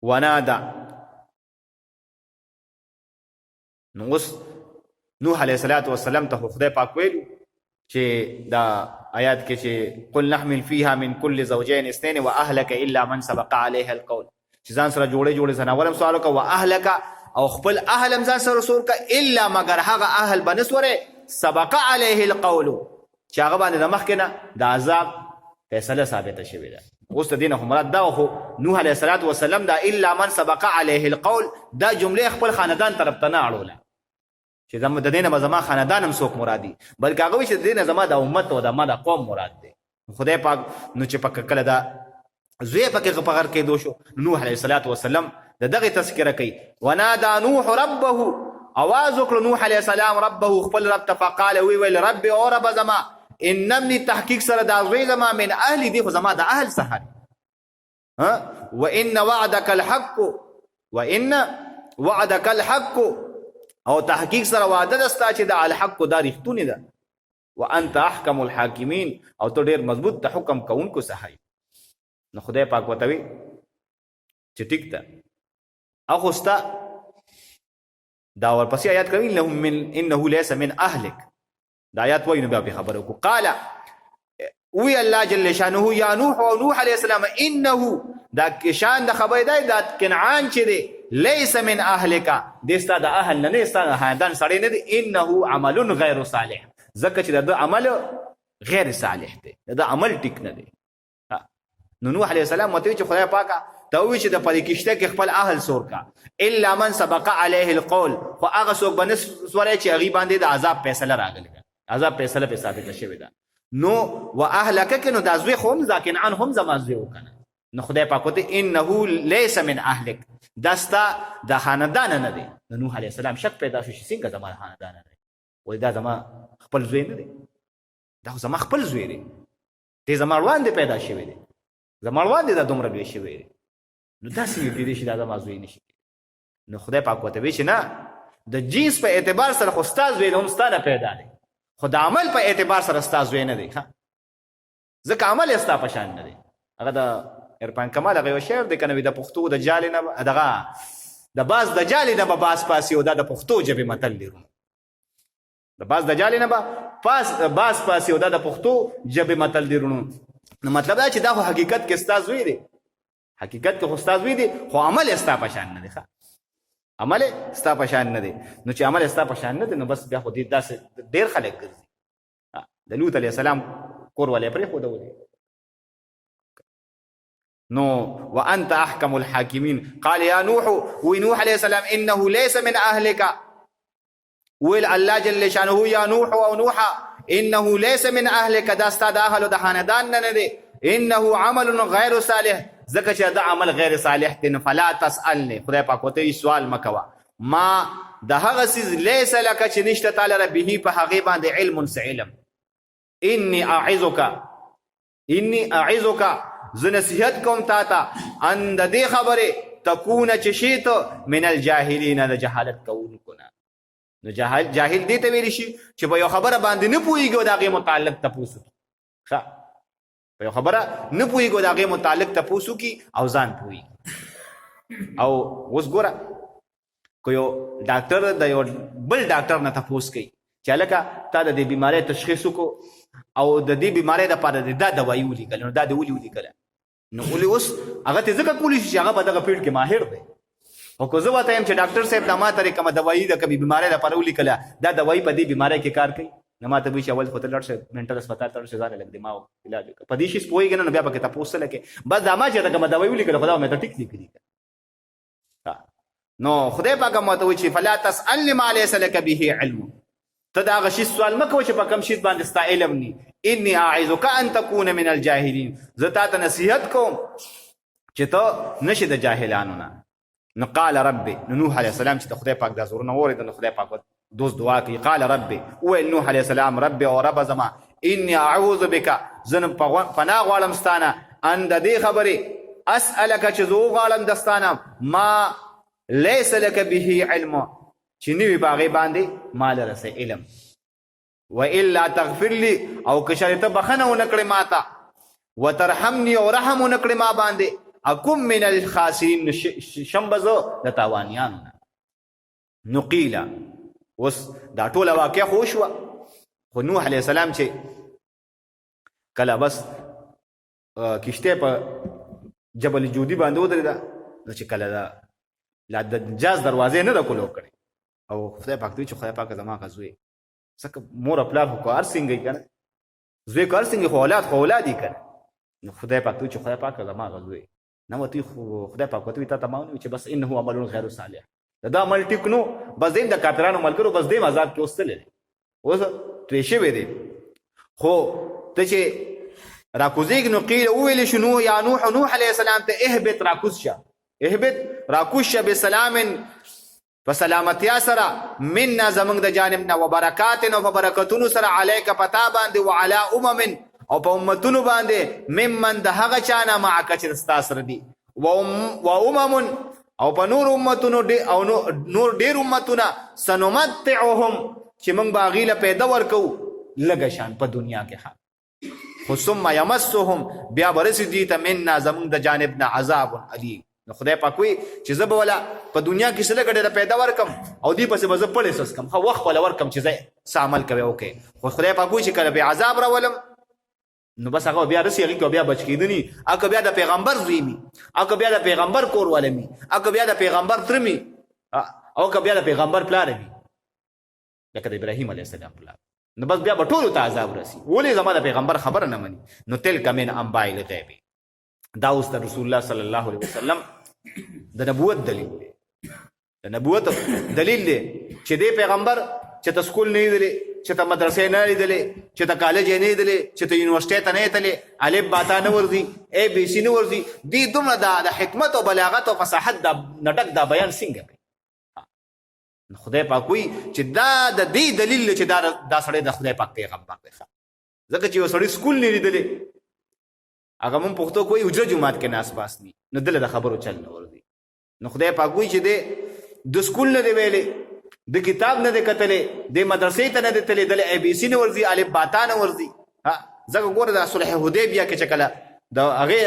ونادا. نو اوس نوح علیه السلام ته خدای پاک ویلو چې دا آیات کې چې قل نحمل فيها من كل زوجين اثنين واهلك الا من سبق عليه القول، چې ځان سره جوړې زناورم سوال وکړه واهلك او خپل اهل ځان سره رسول کا الا مگر هغه اهل بنسوره سبق عليه القول چې هغه باندې د مخ کې نه د عذاب فیصله ثابته شوې ده. اوس د دینه مراد دا خو نوح علیه السلام دا الا من سبق عليه القول دا جمله خپل خاندان طرف ته نه اړوله چې زموږ د دینه زما خاندان هم څوک مرادي، بلکې هغه چې د دینه زما د امت او د ما د قوم مراد دی. خدای پاک نو چې پک کله دا زوی پکې په غر کې دو شو، نوح علیه السلام د دغه تذکره کوي ونادى نوح ربه، اواز وکړ نوح علیه السلام ربه خپل رب ته، فقال ویل رب او رب زما ان ابني تحقیق سره دا زوی زما من اهل دی خو زما د اهل څخه ها وان وعدك الحق وان وعدك الحق او تحقیق سره وعده دستا چې د الحق دا رښتونی ده وانت احکم الحاکمین او ته ډیر مضبوط ته حکم کوونکو صحیح. نو خدای پاک وتوي چې ټیک ده اخو استا دا ورپسې آیات کوي انه ليس من اهلك، دا آیات وایي نو بیا په خبرو کو قال وی الله جل شانه یا نوح او نوح علیہ السلام انه دا شان د خبر دی دا کنعان چې دی ليس من اهلك دستا د اهل نه ستانه هندان سړی نه دی انه عمل غیر صالح ځکه چې د عمل غیر صالح دی د عمل ټیک نه دی. نو نوح علیہ السلام وته چې خدای پاکه ته وی چې د پدې کشته کې خپل اهل سور کا الا من سبق عليه القول، خو هغه څوک بنس سورې چې هغه باندې د عذاب فیصله راغلی عذاب فیصله په ثابت شوی ده. نو واهلك کنو دا زوی خوم ځکه عن هم زما زوی وکنه. نو خدای پاک وته انه ليس من اهلك دستا د خاندان نه دی. نوح علیہ السلام شک پیدا شو چې څنګه زما خاندان نه دی، وای دا زما خپل زوی نه دی، دا زما خپل زوی دی، دې زما روان دی پیدا شوی دی، زما روان دی دا دومره لوی شوی دی، نو دا څنګه کېدای شي دا زما زوی نشي. نو خدای پاک وته وی چې نه د جنس په اعتبار سره خو استاد زوی هم ستانه پیدا دی، خو د عمل په اعتبار سره استاد زوی نه دی، ځکه عمل یې ستا په شان نه دی. هغه د عرفان کمال هغه یو شعر دی کنه د پښتو د جالې نه دغه د باز د جالې نه به باز پاسي او دا د پښتو ژبې متل دی، د باز د جالې نه به باز پاسي او دا د پښتو ژبې متل دی. نو مطلب دا چې دا خو حقیقت کې استاد زوی دی، حقیقت کې خو استاد زوی دی خو عمل یې ستا په شان نه دی، عمل یې ستا په شان نه دی. نو چې عمل یې ستا په شان نه دی نو بس بیا خو دې داسې ډېر خلک ګرځي. د لوط علیه السلام کور والے پرېښودولې. نو وانت احکم الحاکمین قال یا نوح ونوح علیہ السلام انه ليس من اهلك ویل الله جل شانه یا نوح او نوح انه ليس من اهلك دا استاد اهل د خاندان نه دی، انه عمل غیر صالح ځکه چې دا عمل غیر صالح دی. فلا تسالني خدای پاک وته سوال مکوا ما د هغه سیز ليس لك چې نشته تعالی ربه په هغه باندې علم علم. اني اعذك ز نصیحت کوم تا ته ان د دې خبره تكون چې شیت من الجاهلین د جهالت کوونکو نه. نو جاهل دې ته ویل شي چې په یو خبره باندې نه پوهیږي او د هغې متعلق تپوس وکړي، په یو خبره نه پوهیږي او د هغې متعلق تپوس وکړي او ځان پوهیږي. او اوس ګوره که یو ډاکټر د یو بل ډاکټر نه تپوس کوي چې هلکه تا د دې بیمارۍ تشخیص وکړو او د دې بیمارۍ دپاره دا دوایي ولیکله، نو دا دې ولې ولیکله؟ نو ولې اوس هغه ته ځکه کولی شي چې هغه په دغه فیلډ کې ماهر دی. خو که زه ورته یم چې ډاکټر صاحب دا ما ته کومه دوایي د کومې بیمارۍ لپاره ولیکله دا دوایي په دې بیمارۍ کې کار کوي، نو ما ته وایي چې اول خو ته لاړ شه منټل هسپتال ته لاړ شه ځان یې لږ دماغ علاج وکړه، په دې شي پوهېږي نه نو بیا پکې تپوس څه لکې بس دا ما چې ته کومه دوایي ولیکله خو دا مې ته ټیک دی کړي. نو خدای پاک ما ته وایي چې فلا تسألني ما ليس لك به علم، ته دا هغه شي سوال مه کوه چې په کوم شي باندې ستا علم ني. اني اعذك ان تكون من الجاهلين زه تا ته نصیحت کوم چې ته نشي د جاهلانو نه. نو قال ربي نوح علیه السلام چې خدای پاک دا زورونه واورېدل نو خدای پاک دوست دعا کوي. قال ربي ویل نوح علیه السلام ربي او رب زما اني اعوذ بك زه پناه غواړم ستانه ان د دې خبرې اسألك چې زه وغواړم د ستانه ما ليس لك به علم چې نه وي په هغې باندې ما له رسې علم. والا تغفر لي او که شرط بخنه ونه کړې ما ته وترحمني او رحم ونه کړې ما باندې اکم من الخاسرین شمبزو د تاوانیانو نو قیل اوس دا ټوله واقع خو شوه خو نوح علیه السلام چې کله بس کشته په جبل جودي باندې ودرېده نو چې کله لا د جاز دروازې نه د کولو کړي او خدای پاک دوی چې خدای پاک زما غزوي ځکه مور پلار خو کار څنګه کنه زوی کار څنګه خو اولاد خو اولادي کنه نو خدای پاک دوی چې خدای پاک زما غزوي نو تی خو خدای پاک وته ته تمام چې بس انه عمل غیر صالح دا عمل ټیک نو بس دیم د کافرانو ملګرو بس دیم آزاد کې وستل اوس تو شي وې دي خو ته چې راکوزیګ نو قیل ویل شنو یا نوح علیه السلام ته اهبط راکوزشه اهبط راکوزشه بسلام فسلامتیا سره مننا زمنګ د جانبنا وبرکات او برکتونو سره علیک پتا باندې وعلى او په امتونو باندې ممن د هغه چانه معک چې ستا سره دي او په نور امتونو او نور ډیر امتونه سنمتعهم چې موږ باغیله پیدا ورکو لګه شان په دنیا کې ها خو ثم یمسهم بیا برسی دي ته مننا زمونږ د جانبنا عذاب علیم نو خدای پاک وي چې زه به ولا په دنیا کې څه لګ ډېره پیدا ورکم او دی پسې به زه پړې سسکم خو وخت ولا ورکم چې زه څه عمل کوي وکړي خو خدای پاک وي چې کله به عذاب راولم نو بس هغه بیا رسي هغې بیا بچ کېدني هغه بیا د پیغمبر زوی می هغه بیا د پیغمبر کور والا می هغه بیا د پیغمبر تره می او هغه بیا د پیغمبر پلار می لکه د ابراهیم علیه السلام پلار نو بس بیا به ټولو ته عذاب رسي ولې زما د پیغمبر خبره نه مني نو تلک من انباء الغیب دا اوس د رسول الله صلی الله علیه وسلم د نبوت دلیل دی د نبوت دلیل دی چې دی پیغمبر چې ته سکول نه لیدلی چې ته مدرسې نه لیدلی چې ته کالج نه لیدلی چې ته یونیورسټۍ ته نه تللی الف باتا نه ورځي اے بی سی نه ورځي دی دومره د حکمت او بلاغت او فصاحت د نټک دا بیان څنګه کوي خدای پاک وایي چې دا د دې دلیل چې دا سړی د خدای پاک پیغمبر دی ځکه چې یو سړی سکول نه لیدلی هغه مونږ پښتو کوی حجره جماعت کې ناس باس ني نو دله د خبرو چل نه ورځي نو خدای پاک وایي چې د سکول نه دی ویلې د کتاب نه دی کتلې د مدرسې ته نه دی تللی دله اے بی سی نه ورځي الف باتا نه ورځي ځکه ګوره د صلح حدیبیه کې چې کله د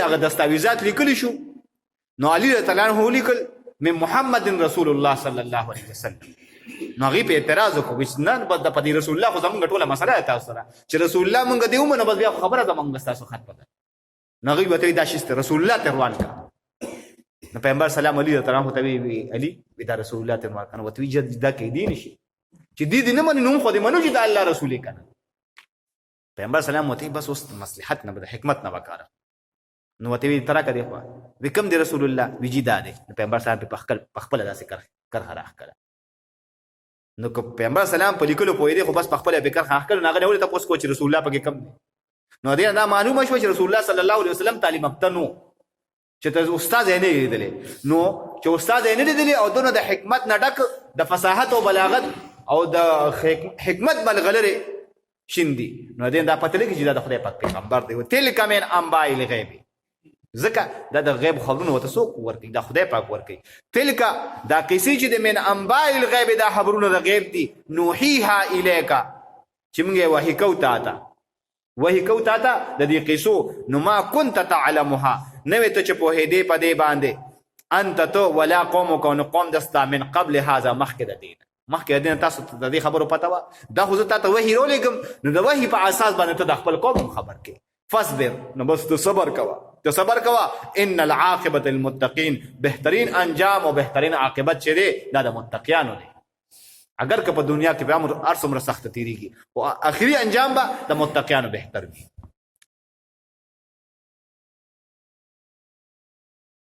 هغه دستاویزات لیکلی شو نو علي رضی الله عنه ولیکل من محمد رسول الله صلی الله علیه وسلم نو هغې په اعتراض وکړو چې نه بس د پدې رسول الله خو زمونږ ټوله مسله ده تاسو سره چې رسول الله مونږ دې ومنو بس بیا خبره زمونږ ستاسو خط بدل نو هغوی به ته دا شیسته رسول الله ته روان کړه نو پیغمبر سلام علی رضی الله عنه ته وی علي دا رسول الله ته روان کړه ورته ویل چې دا کیدی نشي چې دې نه مني نو خو دې منو چې دا الله رسول یې کنه پیغمبر سلام وته بس اوس مصلحت نه بده حکمت نه وکړه نو وته وی ترا کړي خو وکم دې رسول الله ویجی دا دې پیغمبر صاحب په خپل داسې کر راخ کړه نو که پیغمبر سلام په لیکلو پوهېدی خو بس په خپله به کر راخ کړه نو هغه نه ولې تپوس کوو چې رسول الله پکې کم دی نو دې دا معلومه شوه چې رسول الله صلی الله علیه وسلم تعلیم یافته نو چې ته استاد یې نه لیدلی نو چې استاد یې نه لیدلی او دونه د حکمت نه ډک د فصاحت او بلاغت او د حکمت ملغلرې شیندي نو دې دا پته لګي چې دا د خدای پاک پیغمبر دی تلک من انباء الغیب ځکه دا د غیب خبرونه ورته څوک ورکوي دا خدای پاک ورکوي تلک دا کیسې چې د من انباء الغیب دا خبرونه د غیب دي نوحیها الیکا چې موږ یې وحي کوو تا ته وحي کوو تا ته د دې قیسو نو ما كنت تعلمها نوې ته چې پوهېدې په دې باندې انت تو ولا قومک نو قوم دستا من قبل هذا مخکې د دین مخکې د دین تاسو ته د دې خبرو پته وه دا خو زه تا ته وحي راولېږم نو د وحي په اساس باندې ته د خپل قوم خبر کې فاصبر نو بس ته صبر کوه ان العاقبة للمتقین بهترین انجام او بهترین عاقبت چې دی دا د متقیانو دی اگر که په دنیا کې به هر څومره سخته تېرېږي او آخري انجام به د متقیانو بهتر وي